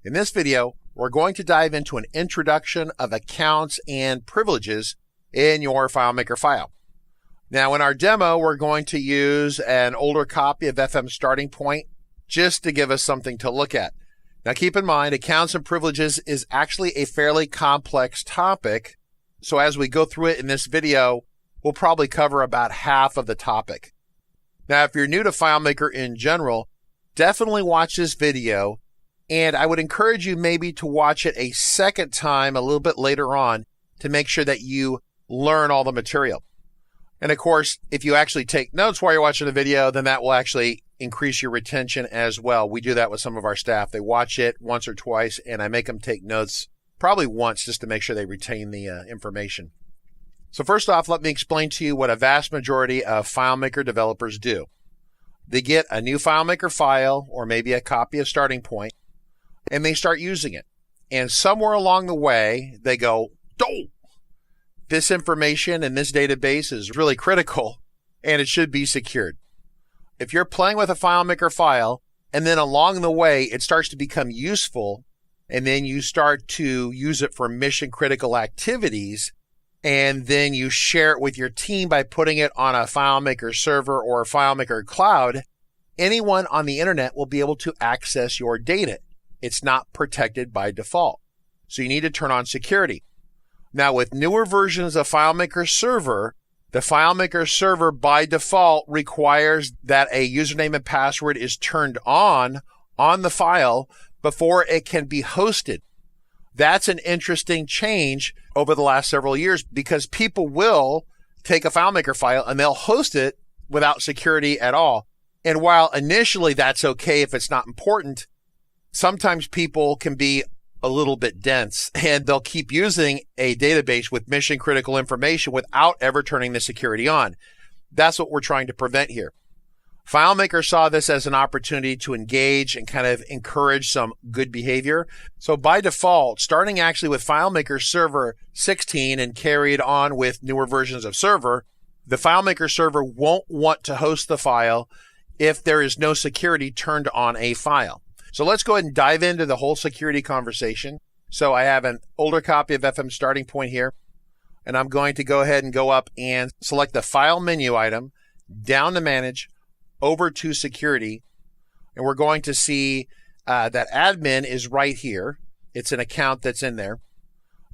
In this video, we're going to dive into an introduction of accounts and privileges in your FileMaker file. Now, in our demo, we're going to use an older copy of FM Starting Point just to give us something to look at. Now, keep in mind, accounts and privileges is actually a fairly complex topic. So as we go through it in this video, we'll probably cover about half of the topic. Now, if you're new to FileMaker in general, definitely watch this video. And I would encourage you maybe to watch it a second time a little bit later on to make sure that you learn all the material. And of course, if you actually take notes while you're watching the video, then that will actually increase your retention as well. We do that with some of our staff. They watch it once or twice, and I make them take notes probably once just to make sure they retain the information. So first off, let me explain to you what a vast majority of FileMaker developers do. They get a new FileMaker file or maybe a copy of Starting Point, and they start using it. And somewhere along the way, they go, "Oh, this information in this database is really critical and it should be secured." If you're playing with a FileMaker file and then along the way it starts to become useful and then you start to use it for mission critical activities and then you share it with your team by putting it on a FileMaker server or a FileMaker cloud, anyone on the internet will be able to access your data. It's not protected by default. So you need to turn on security. Now, with newer versions of FileMaker Server, the FileMaker Server by default requires that a username and password is turned on the file before it can be hosted. That's an interesting change over the last several years because people will take a FileMaker file and they'll host it without security at all. And while initially that's okay if it's not important, sometimes people can be a little bit dense and they'll keep using a database with mission critical information without ever turning the security on. That's what we're trying to prevent here. FileMaker saw this as an opportunity to engage and kind of encourage some good behavior. So by default, starting actually with FileMaker Server 16 and carried on with newer versions of Server, the FileMaker Server won't want to host the file if there is no security turned on a file. So let's go ahead and dive into the whole security conversation. So I have an older copy of FM Starting Point here, and I'm going to go ahead and go up and select the File menu item, down to Manage, over to Security, and we're going to see that admin is right here. It's an account that's in there,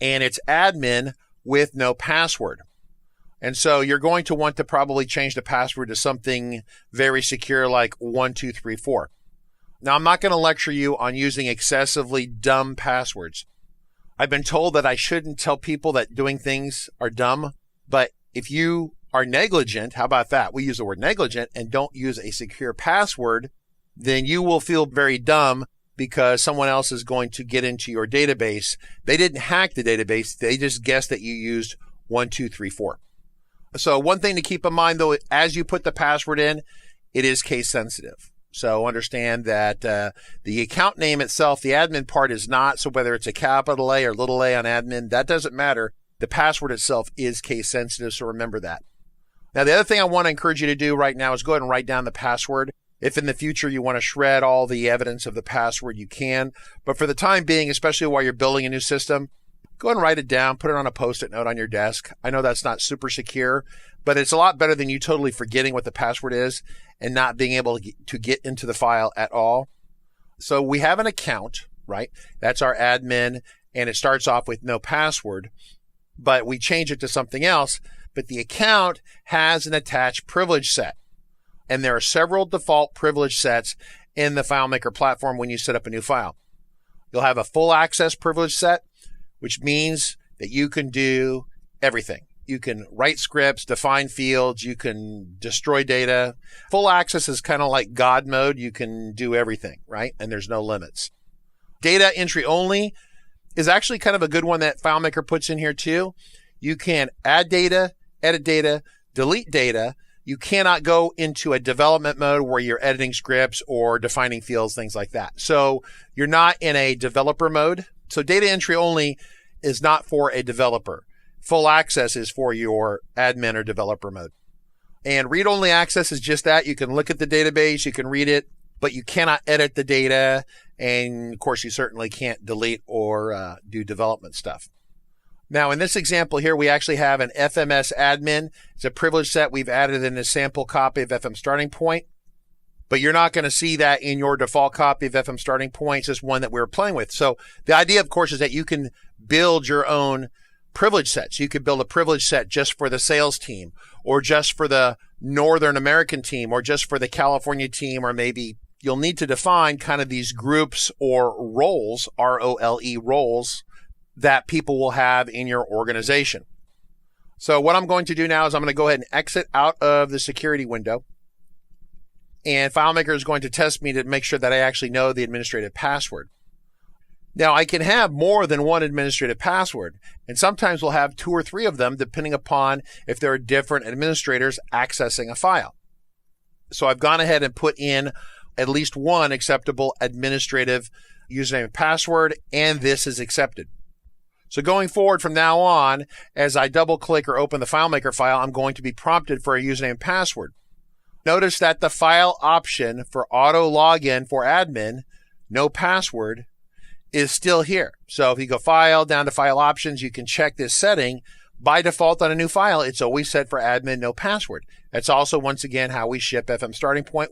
and it's admin with no password. And so you're going to want to probably change the password to something very secure like 1234. Now, I'm not going to lecture you on using excessively dumb passwords. I've been told that I shouldn't tell people that doing things are dumb, but if you are negligent, how about that? We use the word negligent and don't use a secure password, then you will feel very dumb because someone else is going to get into your database. They didn't hack the database. They just guessed that you used 1234. So one thing to keep in mind, though, as you put the password in, it is case sensitive. So understand that the account name itself, the admin part is not. So whether it's a capital A or little a on admin, that doesn't matter. The password itself is case sensitive. So remember that. Now, the other thing I want to encourage you to do right now is go ahead and write down the password. If in the future you want to shred all the evidence of the password, you can. But for the time being, especially while you're building a new system, go ahead and write it down, put it on a Post-it note on your desk. I know that's not super secure, but it's a lot better than you totally forgetting what the password is and not being able to get into the file at all. So we have an account, right? That's our admin, and it starts off with no password, but we change it to something else. But the account has an attached privilege set, and there are several default privilege sets in the FileMaker platform when you set up a new file. You'll have a full access privilege set, which means that you can do everything. You can write scripts, define fields, you can destroy data. Full access is kind of like God mode. You can do everything, right? And there's no limits. Data entry only is actually kind of a good one that FileMaker puts in here too. You can add data, edit data, delete data. You cannot go into a development mode where you're editing scripts or defining fields, things like that. So you're not in a developer mode. So data entry only is not for a developer. Full access is for your admin or developer mode. And read-only access is just that. You can look at the database, you can read it, but you cannot edit the data And of course, you certainly can't delete or do development stuff. Now, in this example here, we actually have an FMS admin. It's a privilege set we've added in a sample copy of FM Starting Point. But you're not going to see that in your default copy of FM Starting Point. It's just one that we're playing with. So the idea, of course, is that you can build your own privilege sets. You could build a privilege set just for the sales team, or just for the Northern American team, or just for the California team, or maybe you'll need to define kind of these groups or roles, ROLE roles, that people will have in your organization. So what I'm going to do now is I'm going to go ahead and exit out of the security window. And FileMaker is going to test me to make sure that I actually know the administrative password. Now, I can have more than one administrative password, and sometimes we'll have 2 or 3 of them depending upon if there are different administrators accessing a file. So I've gone ahead and put in at least one acceptable administrative username and password, and this is accepted. So going forward from now on, as I double click or open the FileMaker file, I'm going to be prompted for a username and password. Notice that the file option for auto login for admin, no password, is still here. So if you go file, down to file options, you can check this setting. By default on a new file, it's always set for admin, no password. That's also, once again, how we ship FM Starting Point.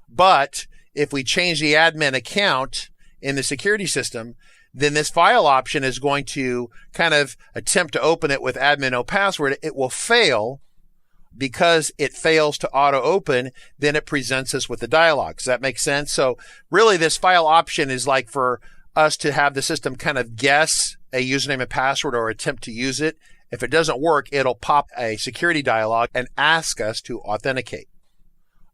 But if we change the admin account in the security system, then this file option is going to kind of attempt to open it with admin no password. It will fail. Because it fails to auto open, then it presents us with a dialog. Does that make sense? So really this file option is like for us to have the system kind of guess a username and password or attempt to use it. If it doesn't work, it'll pop a security dialog and ask us to authenticate.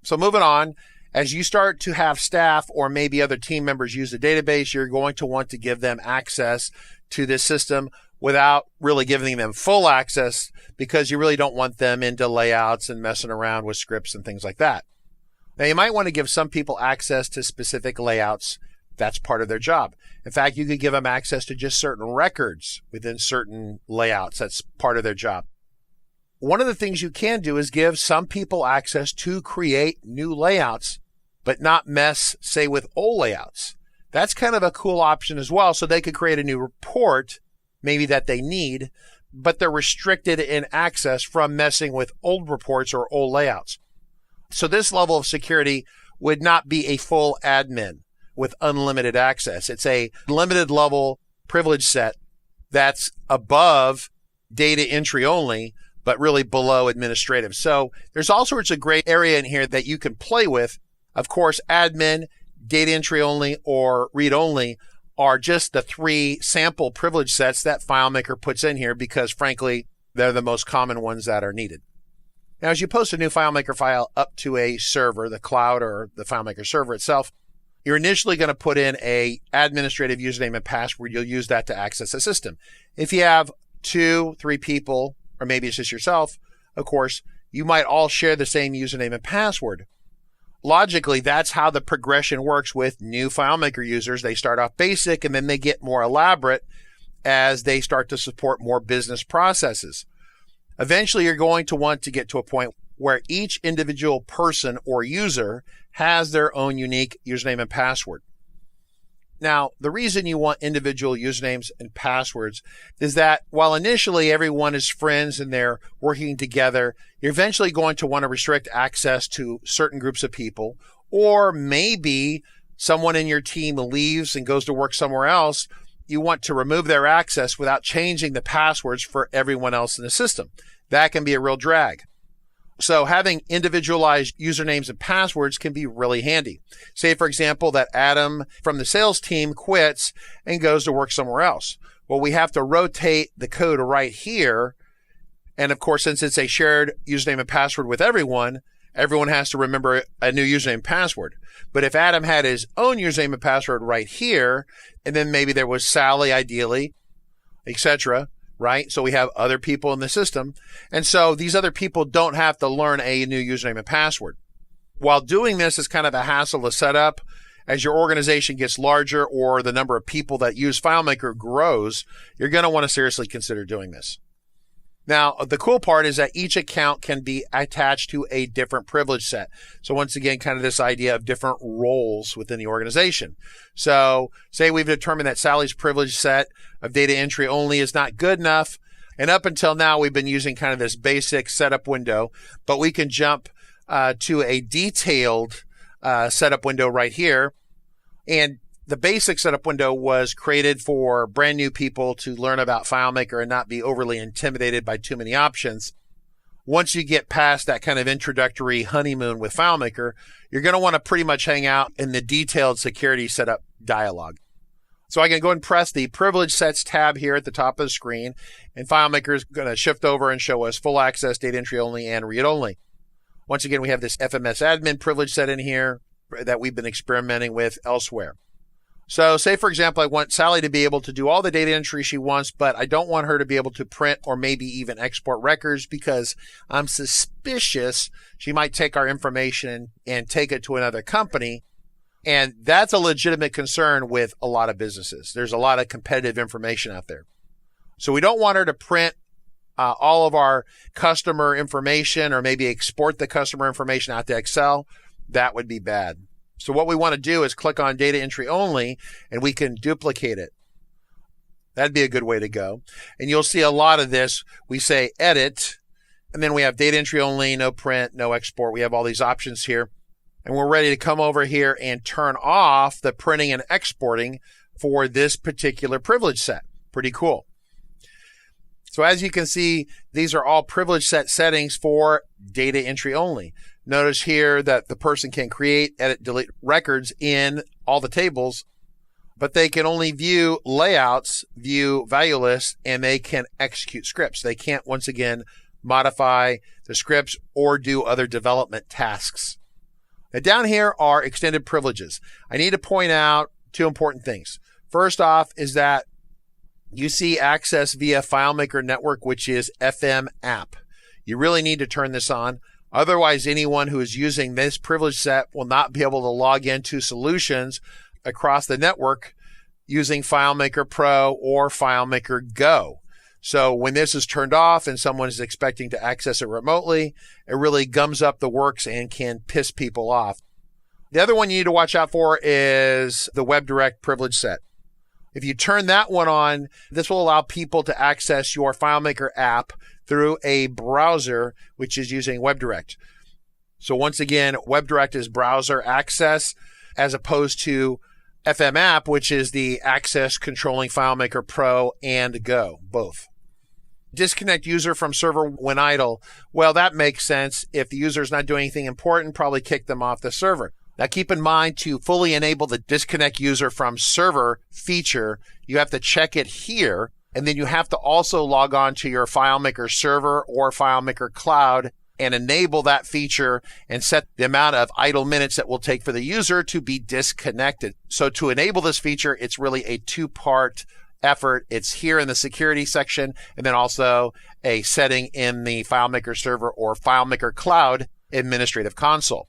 So moving on, as you start to have staff or maybe other team members use the database, you're going to want to give them access to this system without really giving them full access, because you really don't want them into layouts and messing around with scripts and things like that. Now, you might want to give some people access to specific layouts. That's part of their job. In fact, you could give them access to just certain records within certain layouts. That's part of their job. One of the things you can do is give some people access to create new layouts, but not mess, say, with old layouts. That's kind of a cool option as well. So they could create a new report, maybe that they need, but they're restricted in access from messing with old reports or old layouts. So this level of security would not be a full admin with unlimited access. It's a limited level privilege set that's above data entry only, but really below administrative. So there's all sorts of gray area in here that you can play with. Of course, admin, data entry only, or read only are just the 3 sample privilege sets that FileMaker puts in here because, frankly, they're the most common ones that are needed. Now, as you post a new FileMaker file up to a server, the cloud or the FileMaker server itself, you're initially going to put in a administrative username and password. You'll use that to access the system. If you have 2, 3 people, or maybe it's just yourself, of course, you might all share the same username and password. Logically, that's how the progression works with new FileMaker users. They start off basic and then they get more elaborate as they start to support more business processes. Eventually, you're going to want to get to a point where each individual person or user has their own unique username and password. Now, the reason you want individual usernames and passwords is that while initially everyone is friends and they're working together, you're eventually going to want to restrict access to certain groups of people, or maybe someone in your team leaves and goes to work somewhere else. You want to remove their access without changing the passwords for everyone else in the system. That can be a real drag. So having individualized usernames and passwords can be really handy. Say, for example, that Adam from the sales team quits and goes to work somewhere else. Well, we have to rotate the code right here. And of course, since it's a shared username and password with everyone has to remember a new username and password. But if Adam had his own username and password right here, and then maybe there was Sally, ideally, etc., right? So we have other people in the system. And so these other people don't have to learn a new username and password. While doing this is kind of a hassle to set up, as your organization gets larger or the number of people that use FileMaker grows, you're going to want to seriously consider doing this. Now, the cool part is that each account can be attached to a different privilege set. So once again, kind of this idea of different roles within the organization. So say we've determined that Sally's privilege set of data entry only is not good enough. And up until now, we've been using kind of this basic setup window, but we can jump to a detailed setup window right here. And the basic setup window was created for brand new people to learn about FileMaker and not be overly intimidated by too many options. Once you get past that kind of introductory honeymoon with FileMaker, you're going to want to pretty much hang out in the detailed security setup dialog. So I can go and press the Privilege Sets tab here at the top of the screen, and FileMaker is going to shift over and show us full access, data entry only, and read only. Once again, we have this FMS admin privilege set in here that we've been experimenting with elsewhere. So say, for example, I want Sally to be able to do all the data entry she wants, but I don't want her to be able to print or maybe even export records because I'm suspicious she might take our information and take it to another company. And that's a legitimate concern with a lot of businesses. There's a lot of competitive information out there. So we don't want her to print all of our customer information or maybe export the customer information out to Excel. That would be bad. So what we want to do is click on data entry only, and we can duplicate it. That'd be a good way to go. And you'll see a lot of this. We say edit, and then we have data entry only, no print, no export. We have all these options here. And we're ready to come over here and turn off the printing and exporting for this particular privilege set. Pretty cool. So as you can see, these are all privilege set settings for data entry only. Notice here that the person can create, edit, delete records in all the tables, but they can only view layouts, view value lists, and they can execute scripts. They can't, once again, modify the scripts or do other development tasks. Now down here are extended privileges. I need to point out two important things. First off is that you see access via FileMaker Network, which is FM app. You really need to turn this on. Otherwise, anyone who is using this privilege set will not be able to log into solutions across the network using FileMaker Pro or FileMaker Go. So when this is turned off and someone is expecting to access it remotely, it really gums up the works and can piss people off. The other one you need to watch out for is the WebDirect privilege set. If you turn that one on, this will allow people to access your FileMaker app through a browser, which is using WebDirect. So once again, WebDirect is browser access as opposed to FM app, which is the access controlling FileMaker Pro and Go, both. Disconnect user from server when idle. Well, that makes sense. If the user is not doing anything important, probably kick them off the server. Now keep in mind, to fully enable the disconnect user from server feature, you have to check it here, and then you have to also log on to your FileMaker server or FileMaker cloud and enable that feature and set the amount of idle minutes that will take for the user to be disconnected. So to enable this feature, it's really a two-part effort. It's here in the security section, and then also a setting in the FileMaker server or FileMaker cloud administrative console.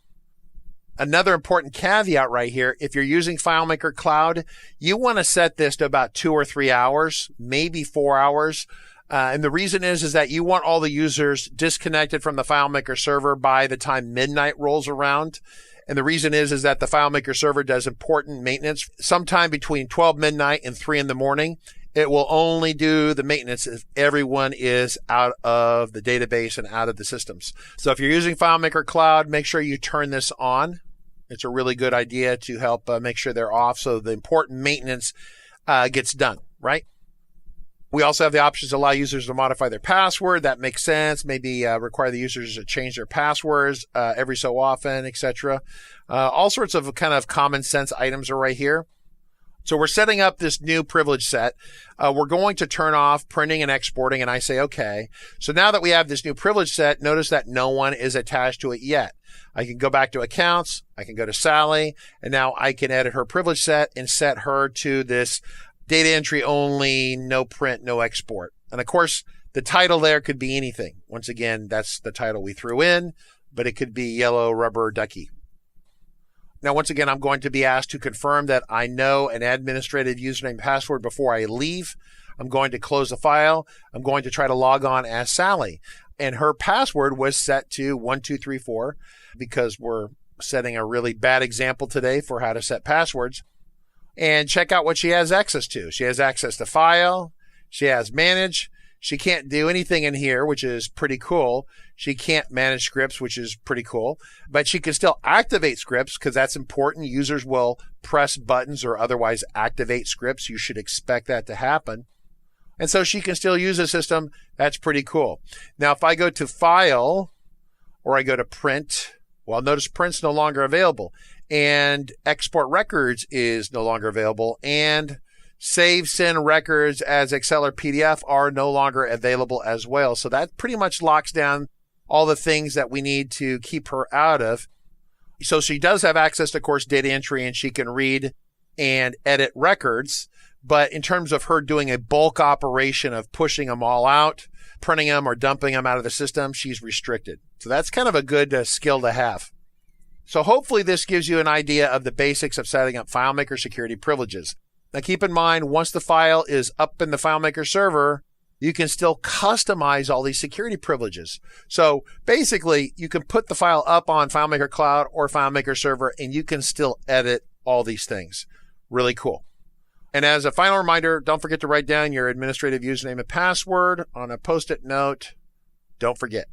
Another important caveat right here, if you're using FileMaker Cloud, you want to set this to about 2 or 3 hours, maybe 4 hours. And the reason is that you want all the users disconnected from the FileMaker server by the time midnight rolls around. And the reason is that the FileMaker server does important maintenance sometime between 12 midnight and 3 in the morning. It will only do the maintenance if everyone is out of the database and out of the systems. So if you're using FileMaker Cloud, make sure you turn this on. It's a really good idea to help make sure they're off so the important maintenance gets done, right? We also have the options to allow users to modify their password. That makes sense. Maybe require the users to change their passwords every so often, etc. All sorts of kind of common sense items are right here. So we're setting up this new privilege set. We're going to turn off printing and exporting, and I say, okay. So now that we have this new privilege set, notice that no one is attached to it yet. I can go back to accounts, I can go to Sally, and now I can edit her privilege set and set her to this data entry only, no print, no export. And of course, the title there could be anything. Once again, that's the title we threw in, but it could be yellow rubber ducky. Now, once again, I'm going to be asked to confirm that I know an administrative username and password before I leave. I'm going to close the file. I'm going to try to log on as Sally. And her password was set to 1234 because we're setting a really bad example today for how to set passwords. And check out what she has access to. She has access to File. She has Manage. She can't do anything in here, which is pretty cool. She can't manage scripts, which is pretty cool. But she can still activate scripts because that's important. Users will press buttons or otherwise activate scripts. You should expect that to happen. And so she can still use the system. That's pretty cool. Now, if I go to File or I go to Print, well, notice Print's no longer available. And Export Records is no longer available. And Save Send Records as Excel or PDF are no longer available as well. So that pretty much locks down all the things that we need to keep her out of. So she does have access to, of course, data entry, and she can read and edit records. But in terms of her doing a bulk operation of pushing them all out, printing them or dumping them out of the system, she's restricted. So that's kind of a good skill to have. So hopefully this gives you an idea of the basics of setting up FileMaker security privileges. Now keep in mind, once the file is up in the FileMaker server, you can still customize all these security privileges. So basically, you can put the file up on FileMaker Cloud or FileMaker server, and you can still edit all these things. Really cool. And as a final reminder, don't forget to write down your administrative username and password on a Post-it note. Don't forget.